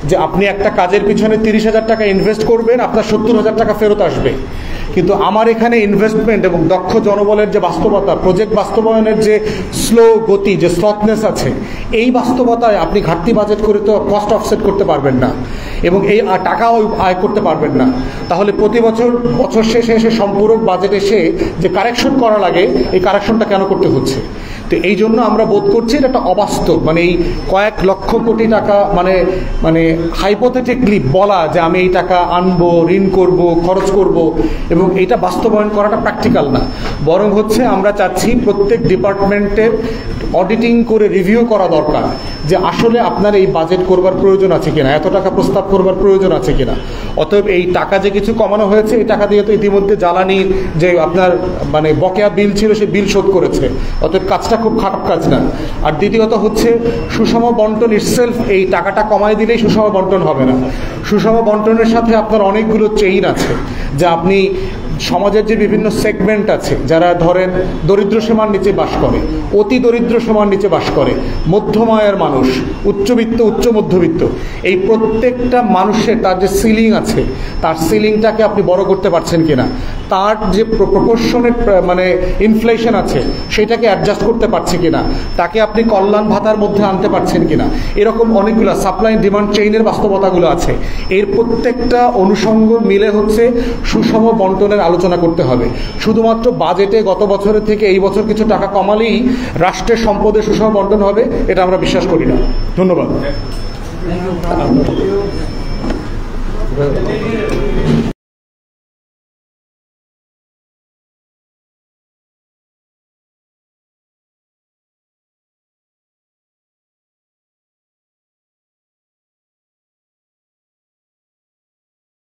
যে আপনি একটা কাজের পিছনে 30,000 টাকা ইনভেস্ট করবেন, আপনার 70,000 টাকা ফেরত আসবে। কিন্তু আমার এখানে ইনভেস্টমেন্ট এবং দক্ষ জনবলের যে বাস্তবতা, প্রজেক্ট বাস্তবায়নের যে স্লো গতি, যে স্লথনেস আছে, এই বাস্তবতায় আপনি ঘাটতি বাজেট করে তো কস্ট অফসেট করতে পারবেন না এবং এই টাকাও আয় করতে পারবেন না। তাহলে প্রতি বছর শেষে এসে সম্পূরক বাজেট এসে যে কারেকশন করা লাগে, এই কারেকশনটা কেন করতে হচ্ছে? তো এই জন্য আমরা বোধ করছি এটা একটা অবাস্তব, মানে এই কয়েক লক্ষ কোটি টাকা মানে হাইপোথেটিকলি বলা যে আমি এই টাকা আনবো, ঋণ করব, খরচ করব, এবং এটা বাস্তবায়ন করাটা প্র্যাকটিক্যাল না। বরং হচ্ছে আমরা চাচ্ছি প্রত্যেক ডিপার্টমেন্টের অডিটিং করে রিভিউ করা দরকার যে আসলে আপনার এই বাজেট করবার প্রয়োজন আছে কিনা, এত টাকা প্রস্তাব করবার প্রয়োজন আছে কিনা। অতএব এই টাকা যে কিছু কমানো হয়েছে, এই টাকা দিয়ে তো ইতিমধ্যে জ্বালানির যে আপনার মানে বকেয়া বিল ছিল সে বিল শোধ করেছে। অতএব কাজটা খুব খারাপ কাজ না। আর দ্বিতীয়ত হচ্ছে সুষম বন্টন ইটসেলফ, এই টাকাটা কমায় দিলেই সুষম বন্টন হবে না। সুষম বন্টনের সাথে আপনার অনেকগুলো চেইন আছে, যা আপনি সমাজের যে বিভিন্ন সেগমেন্ট আছে, যারা ধরেন দরিদ্র সীমার নিচে বাস করে, অতি দরিদ্র সীমার নিচে বাস করে, মধ্যম আয়ের মানুষ, উচ্চবিত্ত, উচ্চ মধ্যবিত্ত, এই প্রত্যেকটা মানুষের তার যে সিলিং আছে, তার সিলিংটাকে আপনি বড় করতে পারছেন কিনা, তার যে প্রপোর্শনের মানে ইনফ্লেশন আছে সেটাকে অ্যাডজাস্ট করতে পারছে কিনা, তাকে আপনি কল্যাণ ভাতার মধ্যে আনতে পারছেন কিনা, এরকম অনেকগুলো সাপ্লাই ডিমান্ড চেইনের বাস্তবতাগুলো আছে। এর প্রত্যেকটা অনুষঙ্গ মিলে হচ্ছে সুষম বন্টনের আলোচনা করতে হবে। শুধুমাত্র বাজেটে গত বছরের থেকে এই বছর কিছু টাকা কমালেই রাষ্ট্রের সম্পদের সুষম বন্টন হবে, এটা আমরা বিশ্বাস করি না। ধন্যবাদ।